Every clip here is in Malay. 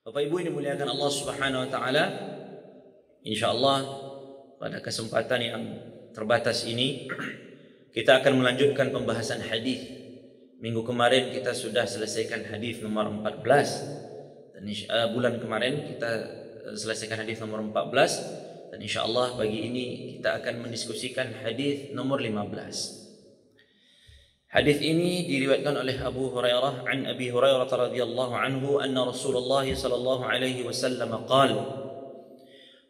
Bapak Ibu yang dimuliakan Allah Subhanahu wa taala, insyaallah pada kesempatan yang terbatas ini kita akan melanjutkan pembahasan hadis. Minggu kemarin kita sudah selesaikan hadis nomor 14 dan bulan kemarin kita selesaikan hadis nomor 14 dan insyaallah pagi ini kita akan mendiskusikan hadis nomor 15. Hadis ini diriwayatkan oleh Abu Hurairah an Abi Hurairah radhiyallahu anhu anna Rasulullah sallallahu alaihi wasallam qala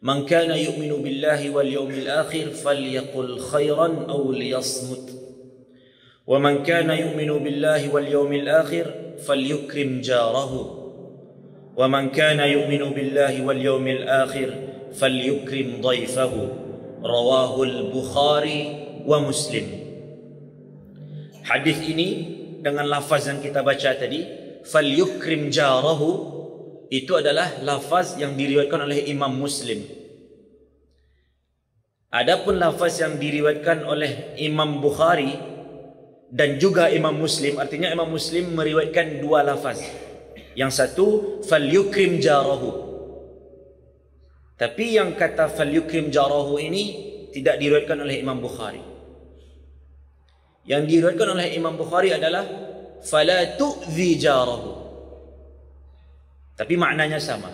Man kana yu'minu billahi wal yawmil akhir falyaqul khairan aw liyasmut wa man kana yu'minu billahi wal yawmil akhir falyukrim jarahu wa man kana yu'minu billahi wal yawmil akhir falyukrim dhayfahu rawahu al-Bukhari wa Muslim. Hadis ini dengan lafaz yang kita baca tadi, falyukrim jarahu, itu adalah lafaz yang diriwayatkan oleh Imam Muslim. Adapun lafaz yang diriwayatkan oleh Imam Bukhari dan juga Imam Muslim, artinya Imam Muslim meriwayatkan dua lafaz. Yang satu falyukrim jarahu. Tapi yang kata falyukrim jarahu ini tidak diriwayatkan oleh Imam Bukhari. Yang diriwayatkan oleh Imam Bukhari adalah fala tu'dhi jarahu. Tapi maknanya sama.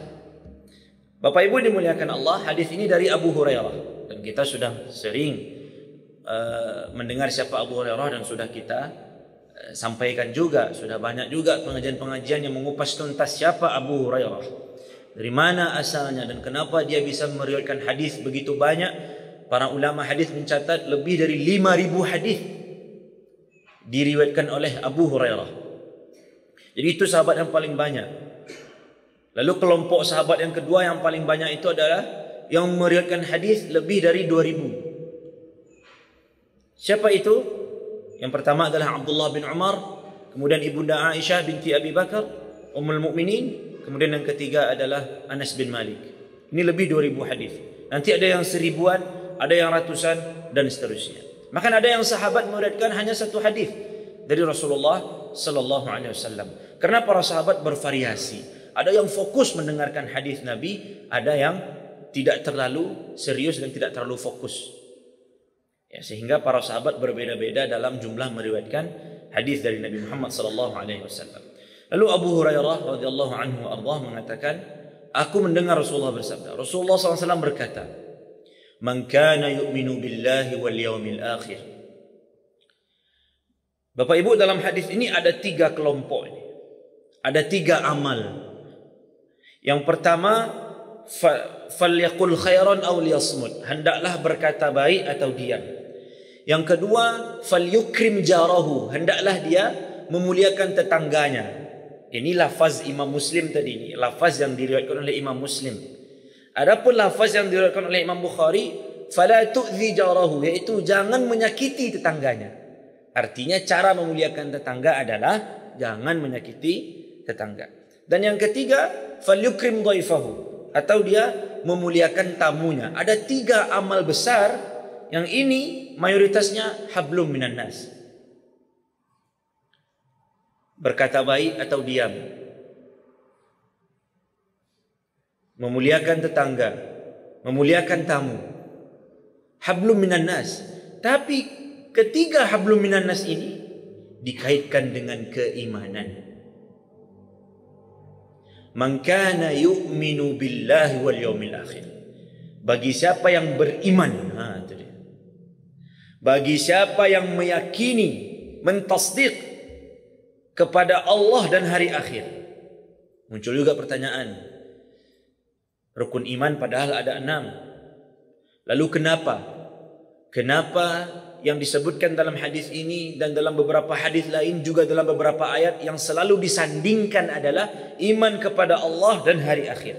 Bapak Ibu dimuliakan Allah, hadis ini dari Abu Hurairah dan kita sudah sering mendengar siapa Abu Hurairah dan sudah kita sampaikan juga, sudah banyak juga pengajian-pengajian yang mengupas tuntas siapa Abu Hurairah. Dari mana asalnya dan kenapa dia bisa meriwayatkan hadis begitu banyak. Para ulama hadis mencatat lebih dari 5.000 hadis diriwayatkan oleh Abu Hurairah. Jadi itu sahabat yang paling banyak. Lalu kelompok sahabat yang kedua yang paling banyak itu adalah yang meriwayatkan hadis lebih dari 2.000. Siapa itu? Yang pertama adalah Abdullah bin Umar, kemudian ibunda Aisyah binti Abi Bakar, Ummul Mukminin, kemudian yang ketiga adalah Anas bin Malik. Ini lebih 2.000 hadis. Nanti ada yang 1000-an, ada yang ratusan dan seterusnya. Maka ada yang sahabat meriwayatkan hanya satu hadis dari Rasulullah sallallahu alaihi wasallam. Karena para sahabat bervariasi. Ada yang fokus mendengarkan hadis Nabi, ada yang tidak terlalu serius dan tidak terlalu fokus. Ya, sehingga para sahabat berbeda-beda dalam jumlah meriwayatkan hadis dari Nabi Muhammad sallallahu alaihi wasallam. Lalu Abu Hurairah radhiyallahu anhu ardhah mengatakan, aku mendengar Rasulullah bersabda. Rasulullah sallallahu alaihi wasallam berkata, Man kana yu'minu billahi wal yawmil akhir. Bapak Ibu, dalam hadis ini ada 3 kelompok ini. Ada 3 amal. Yang pertama, falyaqul khairan aw liyasmut. Hendaklah berkata baik atau diam. Yang kedua, falyukrim jarahu. Hendaklah dia memuliakan tetangganya. Ini lafaz Imam Muslim tadi ini. Lafaz yang diriwayatkan oleh Imam Muslim. Adapun lafaz yang diriwayatkan oleh Imam Bukhari, fala tu'dhi jarahu, yaitu jangan menyakiti tetangganya. Artinya cara memuliakan tetangga adalah jangan menyakiti tetangga. Dan yang ketiga, falyukrim dhaifahu, atau dia memuliakan tamunya. Ada 3 amal besar yang ini mayoritasnya hablum minan nas. Berkata baik atau diam. Memuliakan tetangga, memuliakan tamu. Hablum minan nas. Tapi ketiga hablum minan nas ini dikaitkan dengan keimanan. Man kana yu'minu billahi wal yawmil akhir. Bagi siapa yang beriman, itu dia. Bagi siapa yang meyakini, mentasdiq kepada Allah dan hari akhir. Muncul juga pertanyaan, rukun iman padahal ada 6. Lalu kenapa? Kenapa yang disebutkan dalam hadis ini dan dalam beberapa hadis lain juga dalam beberapa ayat yang selalu disandingkan adalah iman kepada Allah dan hari akhir.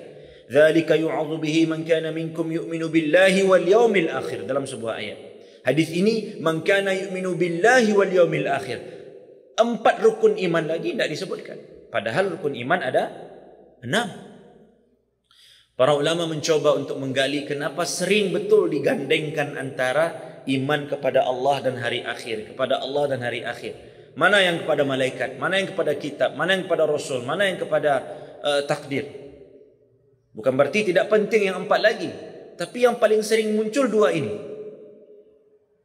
Dzalika yu'adzu bihi man kana minkum yu'minu billahi wal yawmil akhir, dalam sebuah ayat. Hadis ini man kana yu'minu billahi wal yawmil akhir. 4 rukun iman lagi tidak disebutkan. Padahal rukun iman ada 6. Para ulama mencoba untuk menggali kenapa sering betul digandengkan antara iman kepada Allah dan hari akhir, kepada Allah dan hari akhir. Mana yang kepada malaikat, mana yang kepada kitab, mana yang kepada rasul, mana yang kepada takdir. Bukan berarti tidak penting yang 4 lagi, tapi yang paling sering muncul 2 ini.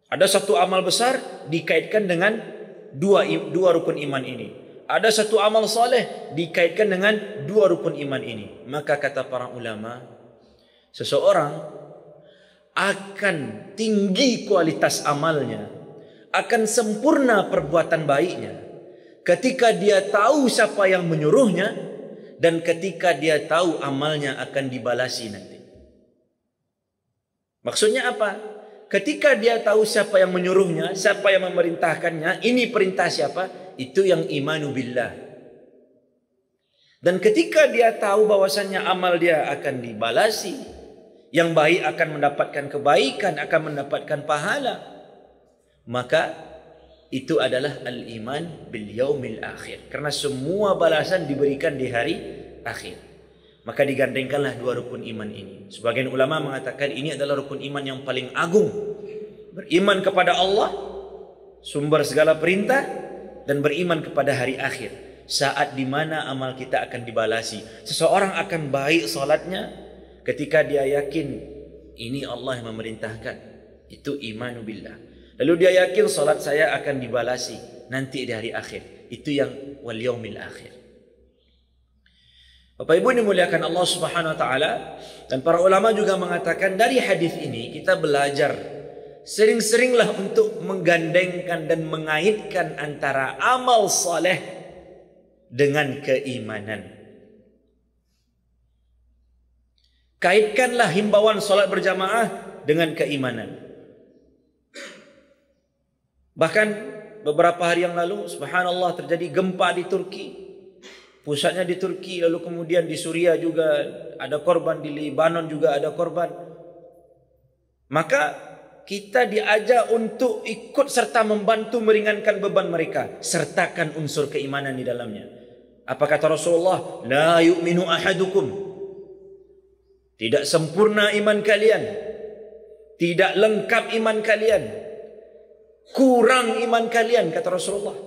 Ada satu amal besar dikaitkan dengan dua rukun iman ini. Ada satu amal soleh dikaitkan dengan 2 rukun iman ini. Maka kata para ulama, seseorang akan tinggi kualitas amalnya, akan sempurna perbuatan baiknya ketika dia tahu siapa yang menyuruhnya dan ketika dia tahu amalnya akan dibalasi nanti. Maksudnya apa? Ketika dia tahu siapa yang menyuruhnya, siapa yang memerintahkannya, ini perintah siapa? Itu yang imanu billah. Dan ketika dia tahu bahwasannya amal dia akan dibalasi, yang baik akan mendapatkan kebaikan, akan mendapatkan pahala, maka itu adalah al-iman bil yaumil akhir. Karena semua balasan diberikan di hari akhir. Maka digandengkanlah 2 rukun iman ini. Sebagian ulama mengatakan ini adalah rukun iman yang paling agung. Beriman kepada Allah, sumber segala perintah, dan beriman kepada hari akhir. Saat di mana amal kita akan dibalasi. Seseorang akan baik salatnya ketika dia yakin ini Allah yang memerintahkan. Itu imanu billah. Lalu dia yakin salat saya akan dibalasi nanti di hari akhir. Itu yang wal yaumil akhir. Bapak Ibu dimuliakan Allah Subhanahu wa taala, dan para ulama juga mengatakan dari hadis ini kita belajar sering-seringlah untuk menggandengkan dan mengaitkan antara amal saleh dengan keimanan. Kaitkanlah himbauan salat berjamaah dengan keimanan. Bahkan beberapa hari yang lalu, subhanallah, terjadi gempa di Turki. Pusatnya di Turki, lalu kemudian di Suriah juga ada korban, di Lebanon juga ada korban. Maka kita diajak untuk ikut serta membantu meringankan beban mereka. Sertakan unsur keimanan di dalamnya. Apa kata Rasulullah? La yu'minu ahadukum. Tidak sempurna iman kalian. Tidak lengkap iman kalian. Kurang iman kalian, kata Rasulullah.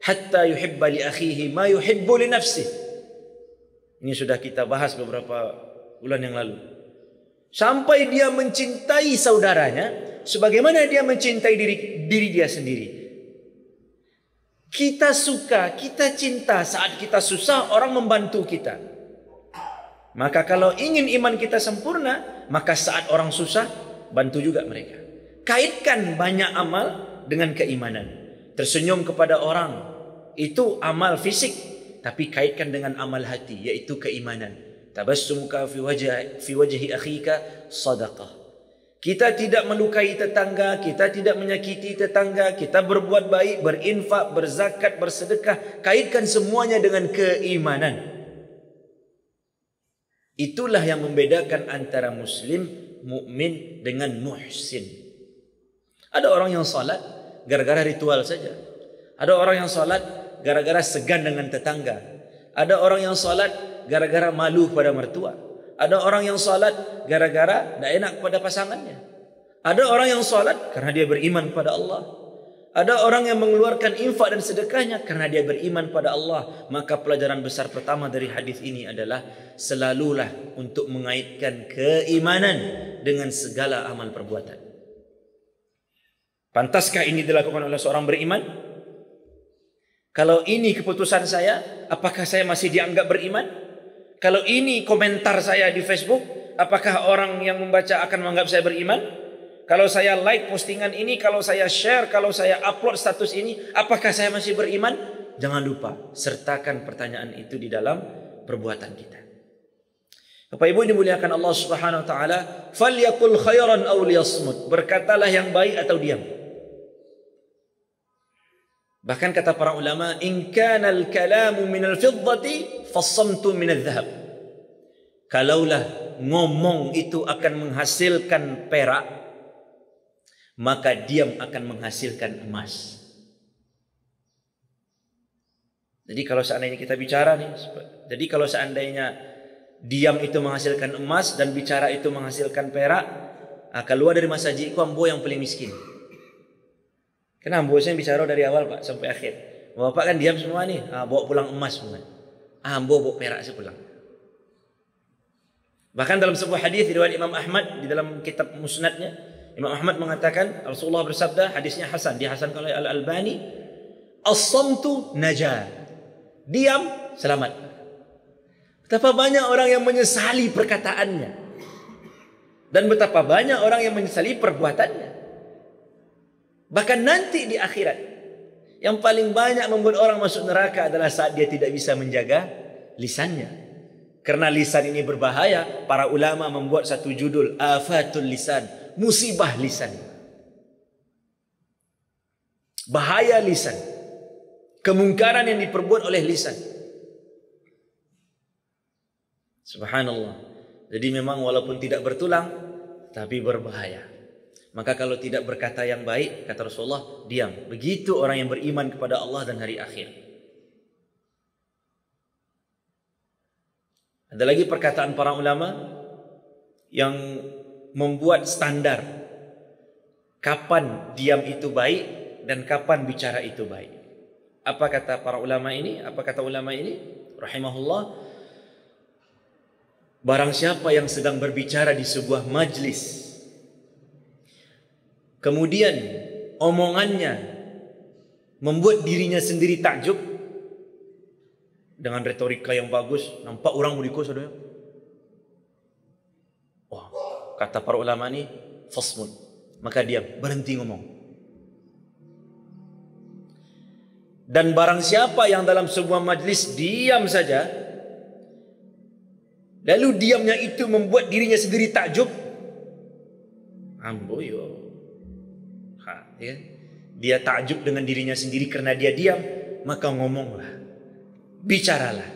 Hatta yuhibba li akhihi ma yuhibbu li nafsihi. Ini sudah kita bahas beberapa bulan yang lalu. Sampai dia mencintai saudaranya sebagaimana dia mencintai diri dia sendiri. Kita suka, kita cinta saat kita susah orang membantu kita. Maka kalau ingin iman kita sempurna, maka saat orang susah bantu juga mereka. Kaitkan banyak amal dengan keimanan. Tersenyum kepada orang itu amal fisik, tapi kaitkan dengan amal hati, yaitu keimanan. Tabassumuka fi wajhi akhika sadaqah. Kita tidak melukai tetangga, kita tidak menyakiti tetangga, kita berbuat baik, berinfak, berzakat, bersedekah, kaitkan semuanya dengan keimanan. Itulah yang membedakan antara muslim, mukmin dengan muhsin. Ada orang yang salat gara-gara ritual saja. Ada orang yang salat gara-gara segan dengan tetangga. Ada orang yang salat gara-gara malu kepada mertua. Ada orang yang salat gara-gara tidak enak kepada pasangannya. Ada orang yang salat karena dia beriman kepada Allah. Ada orang yang mengeluarkan infak dan sedekahnya karena dia beriman pada Allah. Maka pelajaran besar pertama dari hadis ini adalah selalulah untuk mengaitkan keimanan dengan segala amal perbuatan. Pantaskah ini dilakukan oleh seorang beriman? Kalau ini keputusan saya, apakah saya masih dianggap beriman? Kalau ini komentar saya di Facebook, apakah orang yang membaca akan menganggap saya beriman? Kalau saya like postingan ini, kalau saya share, kalau saya upload status ini, apakah saya masih beriman? Jangan lupa, sertakan pertanyaan itu di dalam perbuatan kita. Bapak Ibu dimuliakan Allah Subhanahu wa taala, falyaqul khairan aw liyasmut. Berkatalah yang baik atau diam. Bahkan kata para ulama, in kana al-kalamu min al-fiddati fas-samtu min adh-dhahab. Kalaulah ngomong itu akan menghasilkan perak, maka diam akan menghasilkan emas. Jadi kalau seandainya kita bicara nih, jadi kalau seandainya diam itu menghasilkan emas dan bicara itu menghasilkan perak, keluar dari masjidku ambo yang paling miskin. Karena ambo saya bicara dari awal Pak sampai akhir. Bapak kan diam semua nih, bawa pulang emas semua. Ambo bawa perak saya pulang. Bahkan dalam sebuah hadis riwayat Imam Ahmad di dalam kitab Musnadnya, Imam Ahmad mengatakan Rasulullah bersabda, hadisnya hasan, dihasankan oleh Al-Albani, as-samtu najah. Diam selamat. Betapa banyak orang yang menyesali perkataannya dan betapa banyak orang yang menyesali perbuatannya. Bahkan nanti di akhirat, yang paling banyak membuat orang masuk neraka adalah saat dia tidak bisa menjaga lisannya. Karena lisan ini berbahaya, para ulama membuat satu judul, Afatul Lisan, musibah lisan. Bahaya lisan, kemungkaran yang diperbuat oleh lisan. Subhanallah. Jadi memang walaupun tidak bertulang, tapi berbahaya. Maka kalau tidak berkata yang baik, kata Rasulullah, diam. Begitu orang yang beriman kepada Allah dan hari akhir. Ada lagi perkataan para ulama yang membuat standar kapan diam itu baik dan kapan bicara itu baik. Apa kata para ulama ini? Apa kata ulama ini? Rahimahullah. Barang siapa yang sedang berbicara di sebuah majlis, kemudian omongannya membuat dirinya sendiri takjub, dengan retorika yang bagus, nampak orang muliku saudara. Wah, kata para ulama ni, fasmud, maka diam, berhenti ngomong. Dan barang siapa yang dalam sebuah majlis diam saja, lalu diamnya itu membuat dirinya sendiri takjub, amboyo, ya. Dia takjub dengan dirinya sendiri karena dia diam, maka ngomonglah, bicaralah.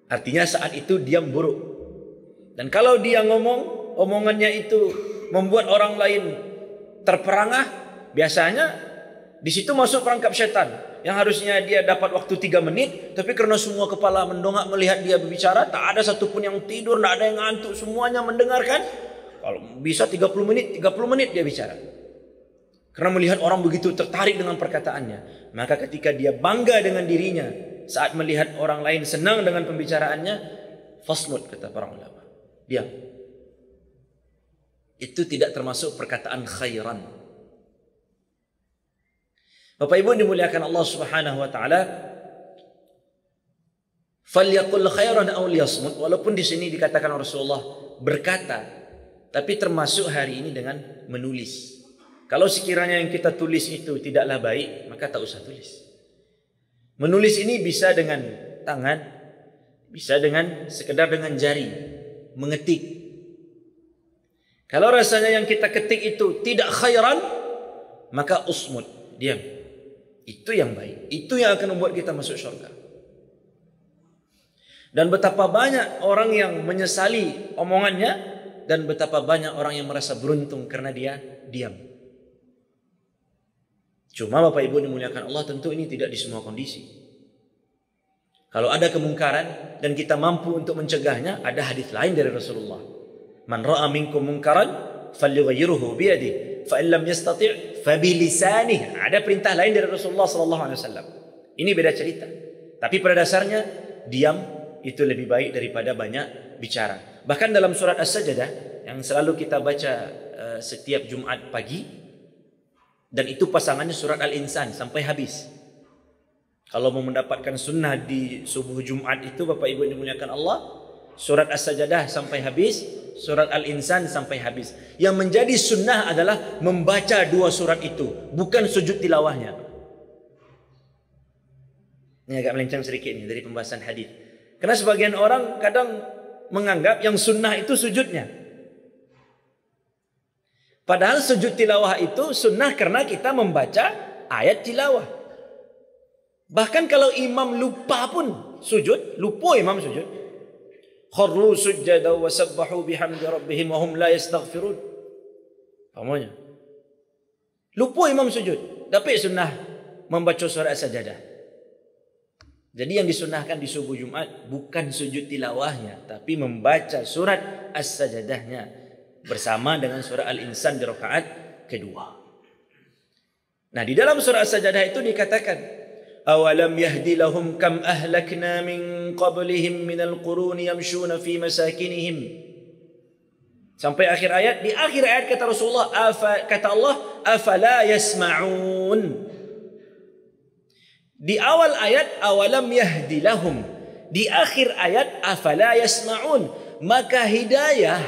Artinya saat itu diam buruk. Dan kalau dia ngomong, omongannya itu membuat orang lain terperangah, biasanya di situ masuk perangkap syaitan. Yang harusnya dia dapat waktu 3 menit, tapi karena semua kepala mendongak melihat dia berbicara, tak ada satupun yang tidur, tak ada yang ngantuk, semuanya mendengarkan. Kalau bisa 30 menit dia bicara. Karena melihat orang begitu tertarik dengan perkataannya. Maka ketika dia bangga dengan dirinya, saat melihat orang lain senang dengan pembicaraannya, fasmud, kata para ulama, diam. Itu tidak termasuk perkataan khairan. Bapak Ibu dimuliakan Allah Subhanahu wa taala, falyaqul khairan aw liyasmut, walaupun di sini dikatakan Rasulullah berkata, tapi termasuk hari ini dengan menulis. Kalau sekiranya yang kita tulis itu tidaklah baik, maka tak usah tulis. Menulis ini bisa dengan tangan, bisa dengan sekedar dengan jari, mengetik. Kalau rasanya yang kita ketik itu tidak khairan, maka usmud, diam. Itu yang baik. Itu yang akan membuat kita masuk syurga. Dan betapa banyak orang yang menyesali omongannya, dan betapa banyak orang yang merasa beruntung karena dia diam. Cuma Bapak Ibu dimuliakan Allah, tentu ini tidak di semua kondisi. Kalau ada kemungkaran dan kita mampu untuk mencegahnya, ada hadis lain dari Rasulullah. Man ra'a minkum munkaran falyughayyirhu bi yadihi, fa in lam yastati' fa bi lisanihi. Ada perintah lain dari Rasulullah sallallahu alaihi wasallam. Ini beda cerita. Tapi pada dasarnya diam itu lebih baik daripada banyak bicara. Bahkan dalam surat As-Sajdah yang selalu kita baca setiap Jumat pagi, dan itu pasangannya surat Al-Insan sampai habis. Kalau mau mendapatkan sunnah di subuh Jumat itu, Bapak Ibu yang dimuliakan Allah, surat As-Sajdah sampai habis, surat Al-Insan sampai habis. Yang menjadi sunnah adalah membaca 2 surat itu, bukan sujud tilawahnya. Ini agak melenceng sedikit nih dari pembahasan hadis. Karena sebagian orang kadang menganggap yang sunnah itu sujudnya. Padahal sujud tilawah itu sunnah karena kita membaca ayat tilawah. Bahkan kalau imam lupa pun sujud, lupa imam sujud, kharru sujjada wa sabbahu bihamdi rabbihim wa hum la yastaghfirun. Pamonya. Lupa imam sujud, tapi sunnah membaca surat As-Sajdah. Jadi yang disunnahkan di subuh Jumat bukan sujud tilawahnya, tapi membaca surat As-Sajdahnya bersama dengan surah Al-Insan di rakaat kedua. Nah, di dalam surah As-Sajdah itu dikatakan, Awalam yahdi lahum kam ahlakna min qablihim minal quruni yamshuna fi masakinihim. Sampai akhir ayat. Di akhir ayat kata Rasulullah, kata Allah, afala yasma'un. Di awal ayat, awalam yahdi lahum. Di akhir ayat, afala yasma'un. Maka hidayah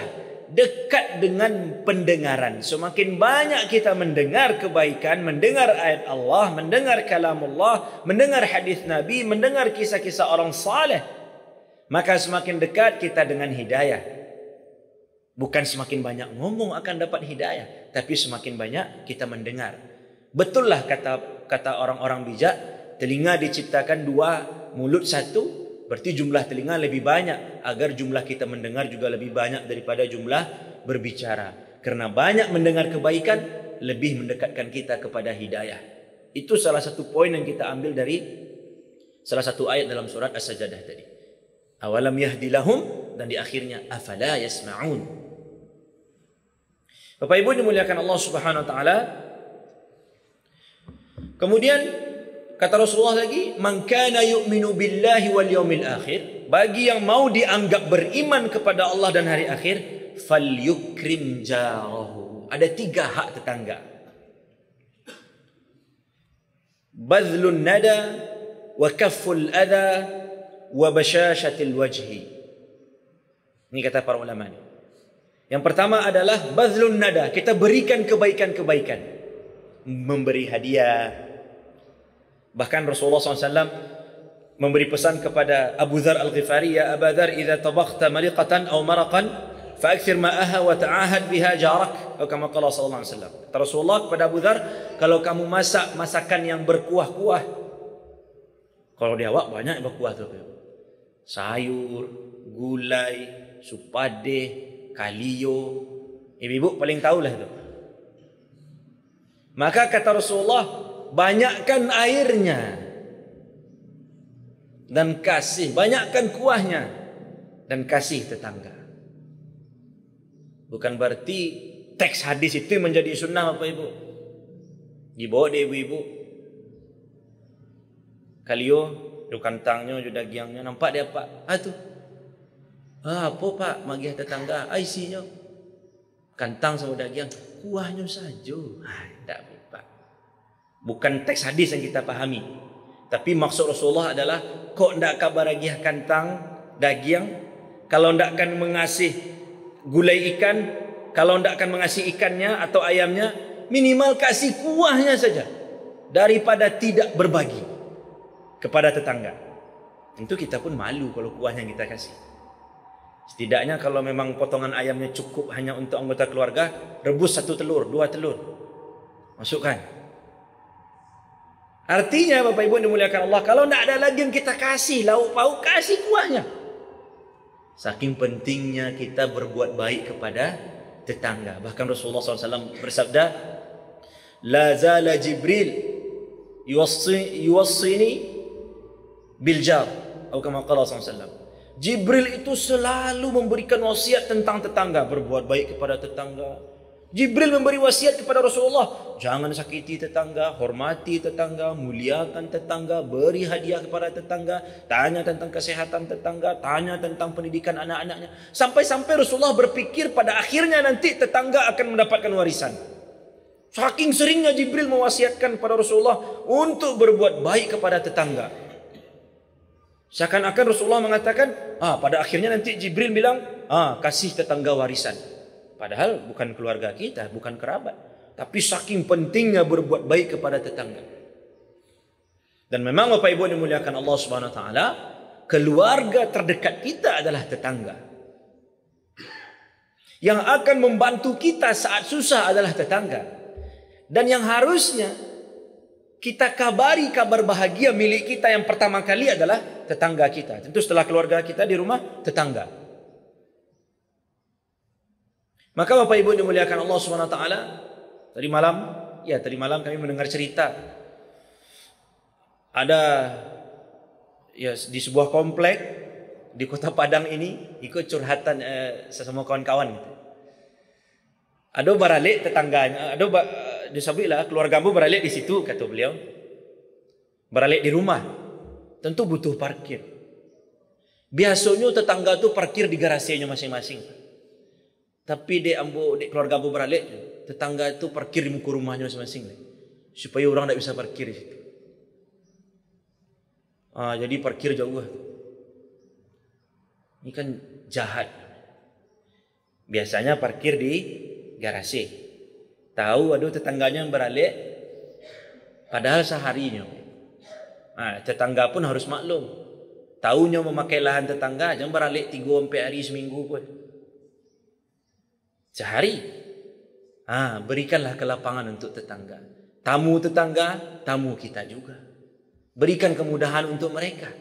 dekat dengan pendengaran. Semakin banyak kita mendengar kebaikan, mendengar ayat Allah, mendengar kalamullah, mendengar hadis Nabi, mendengar kisah-kisah orang saleh, maka semakin dekat kita dengan hidayah. Bukan semakin banyak ngomong akan dapat hidayah, tapi semakin banyak kita mendengar. Betullah kata orang-orang bijak, telinga diciptakan dua, mulut satu, berarti jumlah telinga lebih banyak, agar jumlah kita mendengar juga lebih banyak daripada jumlah berbicara. Karena banyak mendengar kebaikan, lebih mendekatkan kita kepada hidayah. Itu salah satu poin yang kita ambil dari salah satu ayat dalam surat As-Sajdah tadi. Awalam yahdi lahum, dan di akhirnya afala yasma'un. Bapak Ibu dimuliakan Allah Subhanahu wa taala. Kemudian kata Rasulullah lagi, man kana yu'minu billahi wal yawmil akhir, bagi yang mau dianggap beriman kepada Allah dan hari akhir, falyukrim jarahu. Ada 3 hak tetangga. Badlun nada wa kafful adha wa bashashatil wajhi. Ini kata para ulama ni. Yang pertama adalah badlun nada, kita berikan kebaikan-kebaikan, memberi hadiah. Bahkan Rasulullah SAW memberi pesan kepada Abu Dzar Al-Ghifari, ya Abu Dzar, idza tabakhta maliqatan aw maraqan fa'akthir ma'aha wa ta'ahad biha jarak, atau kama qala sallallahu alaihi wasallam. Kata Rasulullah kepada Abu Dzar, kalau kamu masak masakan yang berkuah-kuah, kalau di awak banyak berkuah tu, sayur, gulai, supade, kalio, ibu-ibu paling tahulah itu. Maka kata Rasulullah, banyakkan airnya dan kasih, banyakkan kuahnya dan kasih tetangga. Bukan berarti teks hadis itu menjadi sunnah Bapak Ibu. Dibawa dia ibu-ibu, kalio, do kantangnya, do dagingnya, nampak dia apa? Tu. Apa Pak? Magiah tetangga, isinya kantang sama daging, kuahnya saja. Tak Pak. Bukan teks hadis yang kita pahami. Tapi maksud Rasulullah adalah, kok ndak kabar bagiah kantang, daging, kalau ndak akan mengasih gulai ikan, kalau ndak akan mengasih ikannya atau ayamnya, minimal kasih kuahnya saja, daripada tidak berbagi kepada tetangga. Tentu kita pun malu kalau kuahnya kita kasih. Setidaknya kalau memang potongan ayamnya cukup hanya untuk anggota keluarga, rebus 1 telur, 2 telur, masukkan. Artinya Bapak Ibu dimuliakan Allah, kalau tidak ada lagi yang kita kasih lauk pauk, kasih kuahnya. Saking pentingnya kita berbuat baik kepada tetangga. Bahkan Rasulullah SAW bersabda, la zala Jibril yuwassini bil jar, atau kama qala SAW. Jibril itu selalu memberikan wasiat tentang tetangga, berbuat baik kepada tetangga. Jibril memberi wasiat kepada Rasulullah, jangan sakiti tetangga, hormati tetangga, muliakan tetangga, beri hadiah kepada tetangga, tanya tentang kesehatan tetangga, tanya tentang pendidikan anak-anaknya. Sampai-sampai Rasulullah berpikir pada akhirnya nanti tetangga akan mendapatkan warisan. Saking seringnya Jibril mewasiatkan kepada Rasulullah untuk berbuat baik kepada tetangga. Seakan-akan Rasulullah mengatakan, pada akhirnya nanti Jibril bilang, kasih tetangga warisan. Padahal bukan keluarga kita, bukan kerabat. Tapi saking pentingnya berbuat baik kepada tetangga. Dan memang Bapak Ibu dimuliakan Allah Subhanahu wa taala, keluarga terdekat kita adalah tetangga. Yang akan membantu kita saat susah adalah tetangga. Dan yang harusnya kita kabari kabar bahagia milik kita yang pertama kali adalah tetangga kita. Tentu setelah keluarga kita di rumah, tetangga. Maka Bapak Ibu dimuliakan Allah SWT, tadi malam kami mendengar cerita. Ada di sebuah komplek di Kota Padang ini, ikut curhatan sesama kawan-kawan. Ada baralik tetangganya, disebutlah keluargamu baralik di situ, kata beliau. beralik di rumah, tentu butuh parkir. Biasanya tetangga tu parkir di garasinya masing-masing. Tapi dek keluarga ambo beralik, tetangga itu parkir di muka rumahnya masing-masing, supaya orang tidak bisa parkir di situ. Jadi parkir jauh. Ini kan jahat. Biasanya parkir di garasi. Tahu ada tetangganya yang beralik, padahal seharinya. Tetangga pun harus maklum. Tahunya memakai lahan tetangga, jangan beralik 3-4 hari seminggu pun. Sehari. Berikanlah kelapangan untuk tetangga. Tamu tetangga, tamu kita juga. Berikan kemudahan untuk mereka.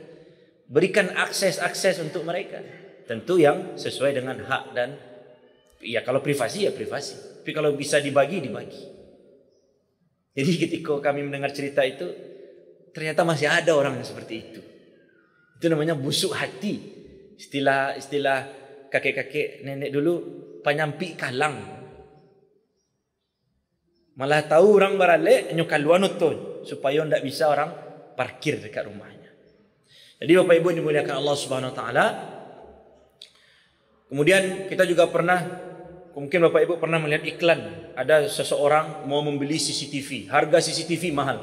Berikan akses untuk mereka. Tentu yang sesuai dengan hak dan ya kalau privasi ya privasi. Tapi kalau bisa dibagi. Jadi ketika kami mendengar cerita itu, ternyata masih ada orang yang seperti itu. Itu namanya busuk hati. Istilah kakek-kakek nenek dulu, penyampi kalang. Malah tahu orang beralik, nyokaluan utun supaya tidak bisa orang parkir dekat rumahnya. Jadi Bapak Ibu dimuliakan Allah Subhanahu Wa Taala. Kemudian kita juga pernah, mungkin Bapak Ibu pernah melihat iklan, ada seseorang mau membeli CCTV, harga CCTV mahal,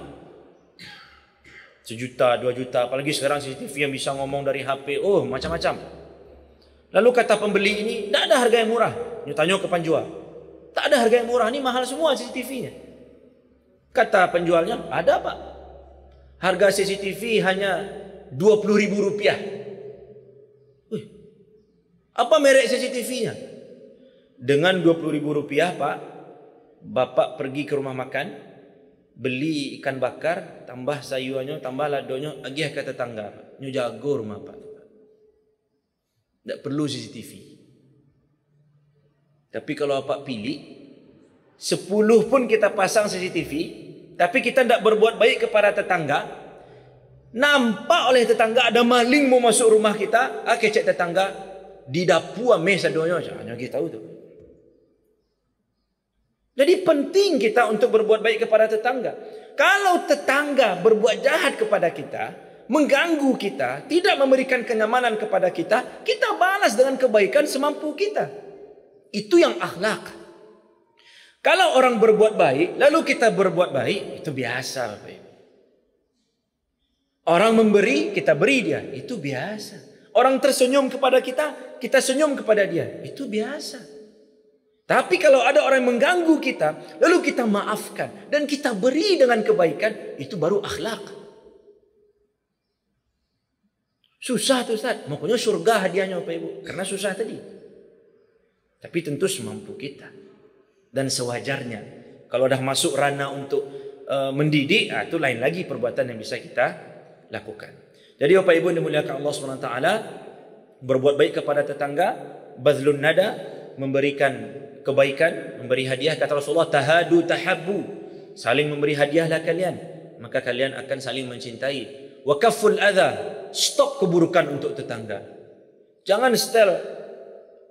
1 juta, 2 juta, apalagi sekarang CCTV yang bisa ngomong dari HP, macam-macam. Lalu kata pembeli ini, tidak ada harga yang murah. Tanya ke penjual, tak ada harga yang murah, ini mahal semua CCTV-nya. Kata penjualnya, ada Pak, harga CCTV hanya Rp20.000. Apa merek CCTV-nya? Dengan Rp20.000 Pak, Bapak pergi ke rumah makan, beli ikan bakar, tambah sayurannya, tambah ladonya, agih ke tetangga. Nyo jago rumah Pak. Tak perlu CCTV. Tapi kalau Bapak pilih, 10 pun kita pasang CCTV, tapi kita tidak berbuat baik kepada tetangga, nampak oleh tetangga ada maling mau masuk rumah kita, kecek tetangga, di dapur mes adonyo, hanya kita tahu tu. Jadi penting kita untuk berbuat baik kepada tetangga. Kalau tetangga berbuat jahat kepada kita, mengganggu kita, tidak memberikan kenyamanan kepada kita, kita balas dengan kebaikan semampu kita. Itu yang akhlak. Kalau orang berbuat baik, lalu kita berbuat baik, itu biasa Bapak Ibu. Orang memberi, kita beri dia, itu biasa. Orang tersenyum kepada kita, kita senyum kepada dia, itu biasa. Tapi kalau ada orang yang mengganggu kita, lalu kita maafkan dan kita beri dengan kebaikan, itu baru akhlak. Susah tuh Ustaz, makanya surga hadiahnya Bapak Ibu, karena susah tadi. Tapi tentu semampu kita dan sewajarnya. Kalau dah masuk ranah untuk mendidik, itu lain lagi perbuatan yang bisa kita lakukan. Jadi Bapak Ibu dimuliakan Allah SWT, berbuat baik kepada tetangga, bazlun nada, memberikan kebaikan, memberi hadiah. Kata Rasulullah, tahadu tahabbu, saling memberi hadiahlah kalian, maka kalian akan saling mencintai. Wa kafful adha, stop keburukan untuk tetangga. Jangan setel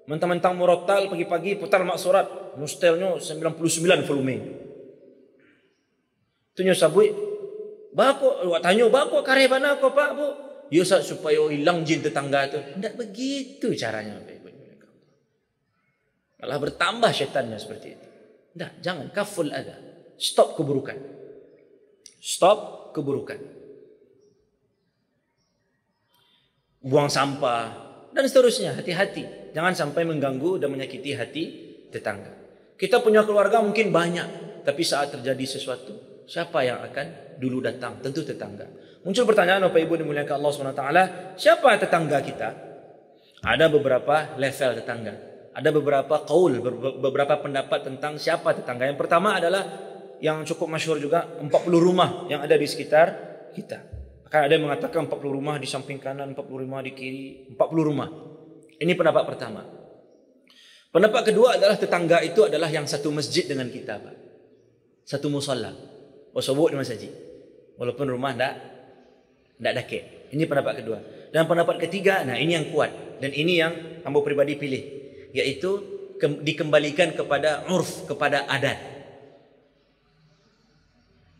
mentang-mentang murattal pagi-pagi putar maksurat, mustelnya 99 volume. Tunyo sabui, bako, wak tanya bako karya mana kau Pak Bu? Ya supaya hilang jin tetangga tu. Tidak begitu caranya. Malah bertambah syaitannya seperti itu. Tidak, jangan kaful ada. Stop keburukan. Stop keburukan. Buang sampah dan seterusnya. Hati-hati. Jangan sampai mengganggu dan menyakiti hati tetangga. Kita punya keluarga mungkin banyak, tapi saat terjadi sesuatu, siapa yang akan dulu datang? Tentu tetangga. Muncul pertanyaan Bapak Ibu dimuliakan Allah SWT, siapa tetangga kita? Ada beberapa level tetangga. Ada beberapa qaul, beberapa pendapat tentang siapa tetangga. Yang pertama adalah yang cukup masyhur juga, 40 rumah yang ada di sekitar kita. Akan ada yang mengatakan 40 rumah di samping kanan, 40 rumah di kiri, 40 rumah. Ini pendapat pertama. Pendapat kedua adalah tetangga itu adalah yang satu masjid dengan kita, Pak. Satu musalla. Sebut di masjid. Walaupun rumah tidak dekat. Ini pendapat kedua. Dan pendapat ketiga, nah ini yang kuat. Dan ini yang hamba pribadi pilih. Yaitu dikembalikan kepada urf, kepada adat.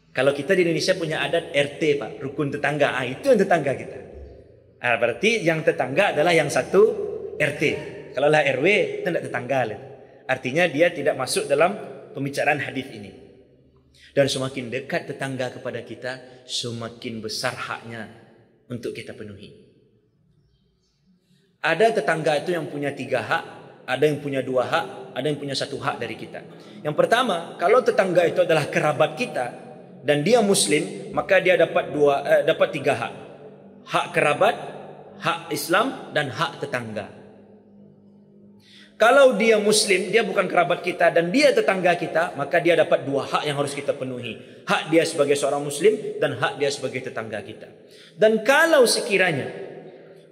Kalau kita di Indonesia punya adat RT, Pak, rukun tetangga. Itu yang tetangga kita. Berarti yang tetangga adalah yang satu RT. Kalau lah RW, itu tidak tetangga. Artinya dia tidak masuk dalam pembicaraan hadis ini. Dan semakin dekat tetangga kepada kita, semakin besar haknya untuk kita penuhi. Ada tetangga itu yang punya 3 hak, ada yang punya 2 hak, ada yang punya 1 hak dari kita. Yang pertama, kalau tetangga itu adalah kerabat kita dan dia Muslim, maka dia dapat 3 hak. Hak kerabat, hak Islam, dan hak tetangga. Kalau dia Muslim, dia bukan kerabat kita dan dia tetangga kita, maka dia dapat 2 hak yang harus kita penuhi. Hak dia sebagai seorang Muslim dan hak dia sebagai tetangga kita. Dan kalau sekiranya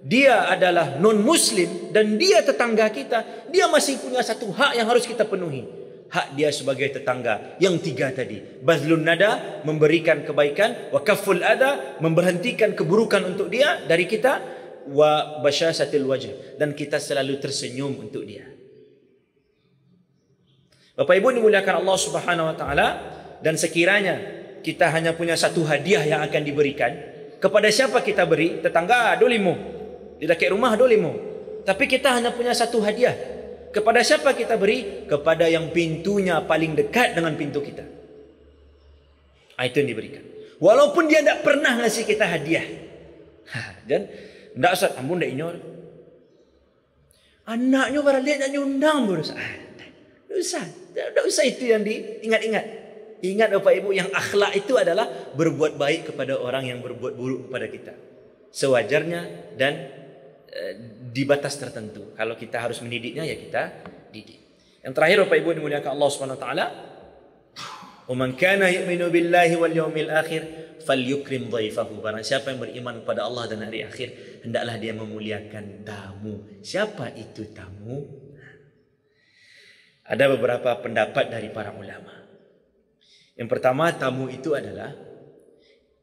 dia adalah non-Muslim dan dia tetangga kita, dia masih punya 1 hak yang harus kita penuhi. Hak dia sebagai tetangga. Yang 3 tadi. Bazlun nada, memberikan kebaikan. Wa kafful adha, memberhentikan keburukan untuk dia dari kita. Wa basyasatil wajh, dan kita selalu tersenyum untuk dia. Bapak Ibu dimuliakan Allah Subhanahu wa taala, dan sekiranya kita hanya punya 1 hadiah yang akan diberikan, kepada siapa kita beri? Tetangga dolimo. Di dekat rumah dolimo. Tapi kita hanya punya 1 hadiah. Kepada siapa kita beri? Kepada yang pintunya paling dekat dengan pintu kita. Itu yang diberikan. Walaupun dia tidak pernah ngasih kita hadiah. Dan tidak usah, ampun tidak inyor. Anaknya barang lihat nak nyundang berusaha. Tidak usah itu yang diingat-ingat. Ingat Bapak Ibu, yang akhlak itu adalah berbuat baik kepada orang yang berbuat buruk kepada kita. Sewajarnya dan di batas tertentu. Kalau kita harus mendidiknya, ya kita didik. Yang terakhir Bapak Ibu dimuliakan Allah Subhanahu wa taala, "Wa man kana yu'minu billahi wal yawmil akhir falyukrim dhaifahu." Barang siapa yang beriman kepada Allah dan hari akhir, hendaklah dia memuliakan tamu. Siapa itu tamu? Ada beberapa pendapat dari para ulama. Yang pertama, tamu itu adalah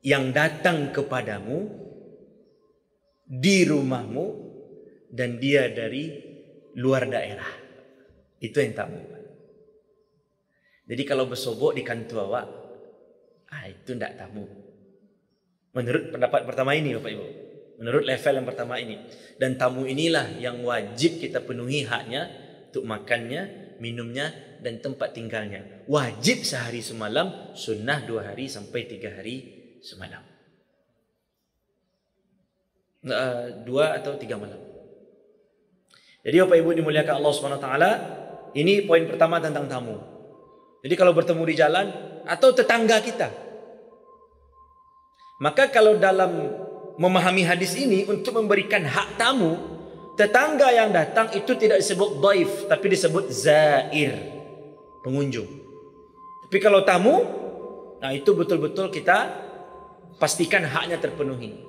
yang datang kepadamu di rumahmu dan dia dari luar daerah. Itu yang tamu. Jadi kalau bersobok di kantor awak, itu tidak tamu. Menurut pendapat pertama ini, Bapak Ibu. Menurut level yang pertama ini. Dan tamu inilah yang wajib kita penuhi haknya untuk makannya, minumnya, dan tempat tinggalnya. Wajib sehari semalam, sunnah 2 hari sampai 3 hari semalam. 2 atau 3 malam. Jadi Bapak Ibu dimuliakan Allah SWT, ini poin pertama tentang tamu. Jadi kalau bertemu di jalan atau tetangga kita, maka kalau dalam memahami hadis ini untuk memberikan hak tamu, tetangga yang datang itu tidak disebut dhaif, tapi disebut zair, pengunjung. Tapi kalau tamu, itu betul-betul kita pastikan haknya terpenuhi.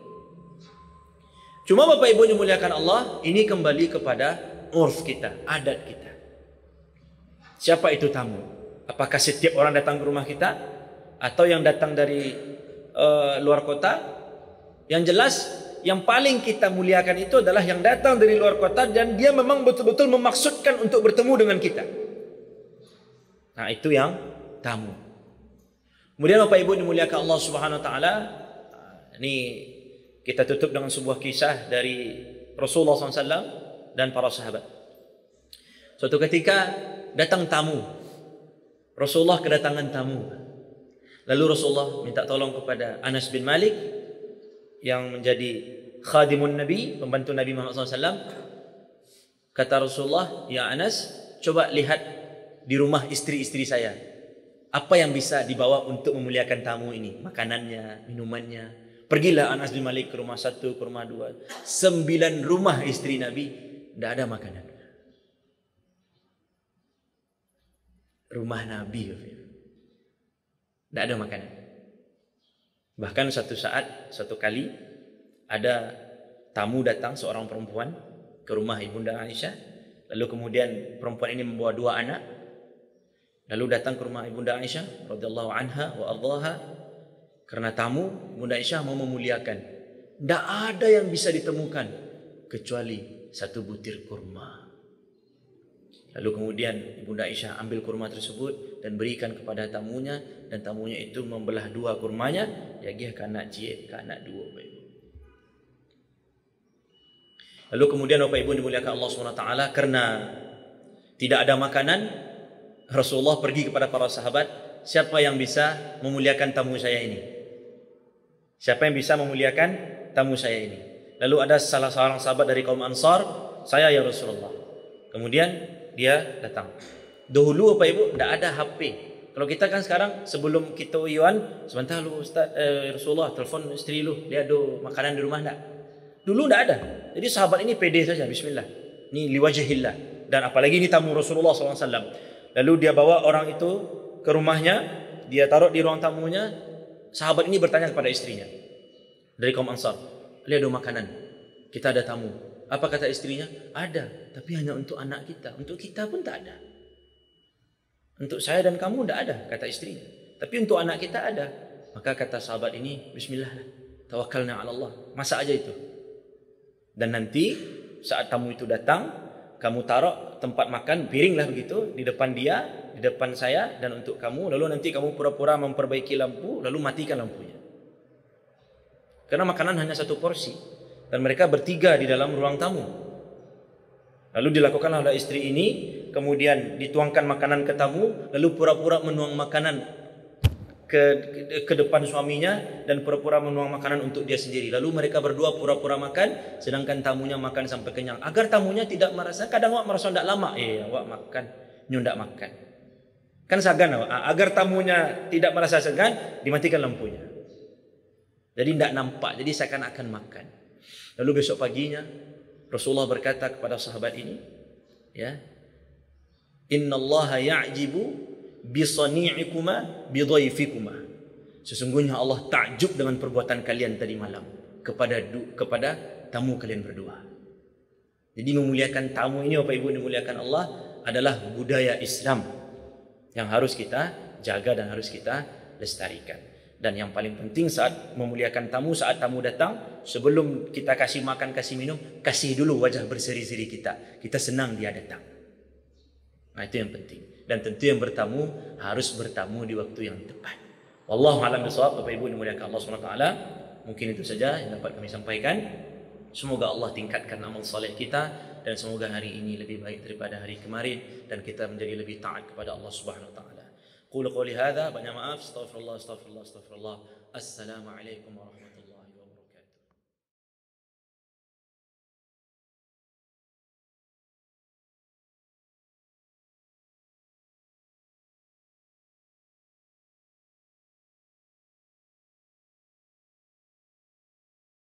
Cuma Bapak Ibu dimuliakan Allah, ini kembali kepada urf kita, adat kita. Siapa itu tamu? Apakah setiap orang datang ke rumah kita? Atau yang datang dari luar kota? Yang jelas, yang paling kita muliakan itu adalah yang datang dari luar kota dan dia memang betul-betul memaksudkan untuk bertemu dengan kita. Itu yang tamu. Kemudian Bapak Ibu dimuliakan Allah Subhanahu wa taala, ini kita tutup dengan sebuah kisah dari Rasulullah SAW dan para sahabat. Suatu ketika datang tamu. Rasulullah kedatangan tamu. Lalu Rasulullah minta tolong kepada Anas bin Malik yang menjadi khadimun Nabi, pembantu Nabi Muhammad SAW. Kata Rasulullah, "Ya Anas, coba lihat di rumah istri-istri saya. Apa yang bisa dibawa untuk memuliakan tamu ini? Makanannya, minumannya." Pergilah Anas bin Malik ke rumah 1, ke rumah 2. 9 rumah istri Nabi, tidak ada makanan. Rumah Nabi, tidak ada makanan. Bahkan suatu kali, ada tamu datang, seorang perempuan ke rumah Ibunda Aisyah. Lalu kemudian perempuan ini membawa 2 anak. Lalu datang ke rumah Ibunda Aisyah radhiyallahu anha wa ardhaha. Karena tamu, Ibunda Aisyah mau memuliakan. Tidak ada yang bisa ditemukan kecuali 1 butir kurma. Lalu kemudian Ibunda Aisyah ambil kurma tersebut dan berikan kepada tamunya, dan tamunya itu membelah dua kurmanya, dia gih ke anak cik, ke anak dua. Bapak Ibu. Lalu kemudian Bapak Ibu dimuliakan Allah SWT, karena tidak ada makanan, Rasulullah pergi kepada para sahabat, siapa yang bisa memuliakan tamu saya ini? Siapa yang bisa memuliakan tamu saya ini? Lalu ada salah seorang sahabat dari kaum Ansar, saya ya Rasulullah. Kemudian dia datang. Dahulu Bapak Ibu tidak ada HP. Kalau kita kan sekarang sebelum kita uyuan, sebentar lu Ustaz, Rasulullah telefon isteri lu, dia ada makanan di rumah enggak? Dulu tidak ada. Jadi sahabat ini pede saja, bismillah. Ini liwajhillah. Dan apalagi ini tamu Rasulullah SAW. Lalu dia bawa orang itu ke rumahnya, dia taruh di ruang tamunya. Sahabat ini bertanya kepada istrinya dari kaum Ansar, "Lihat ada makanan, kita ada tamu." Apa kata istrinya? "Ada, tapi hanya untuk anak kita. Untuk kita pun tak ada. Untuk saya dan kamu tidak ada," kata istrinya. "Tapi untuk anak kita ada." Maka kata sahabat ini, "Bismillah, tawakkalna ala Allah. Masak aja itu. Dan nanti saat tamu itu datang, kamu taruh tempat makan, piringlah begitu, di depan dia, di depan saya, dan untuk kamu. Lalu nanti kamu pura-pura memperbaiki lampu, lalu matikan lampunya. Karena makanan hanya satu porsi. Dan mereka bertiga di dalam ruang tamu. Lalu dilakukanlah oleh istri ini, kemudian dituangkan makanan ke tamu, lalu pura-pura menuang makanan ke depan suaminya, dan pura-pura menuang makanan untuk dia sendiri. Lalu mereka berdua pura-pura makan, sedangkan tamunya makan sampai kenyang. Agar tamunya tidak merasa, kadang awak merasa tidak lama, awak makan, nyu tidak makan. Kan segan awak. Agar tamunya tidak merasa segan, dimatikan lampunya. Jadi tidak nampak, jadi seakan-akan makan. Lalu besok paginya Rasulullah berkata kepada sahabat ini, ya, "Innallaha ya'jibu bi sani'ikuma bi dhaifikuma." Sesungguhnya Allah takjub dengan perbuatan kalian tadi malam kepada tamu kalian berdua. Jadi memuliakan tamu ini Bapak Ibu dimuliakan Allah adalah budaya Islam yang harus kita jaga dan harus kita lestarikan. Dan yang paling penting saat memuliakan tamu, saat tamu datang, sebelum kita kasih makan, kasih minum, kasih dulu wajah berseri-seri kita. Kita senang dia datang. Nah, itu yang penting. Dan tentu yang bertamu harus bertamu di waktu yang tepat. Wallahu a'lam bishawab. Bapak Ibu dimuliakan Allah SWT. Mungkin itu saja yang dapat kami sampaikan. Semoga Allah tingkatkan amal saleh kita, dan semoga hari ini lebih baik daripada hari kemarin, dan kita menjadi lebih taat kepada Allah Subhanahu wa taala. Qul qouli hadza, banyak maaf, astaghfirullah. Assalamualaikum warahmatullahi wabarakatuh.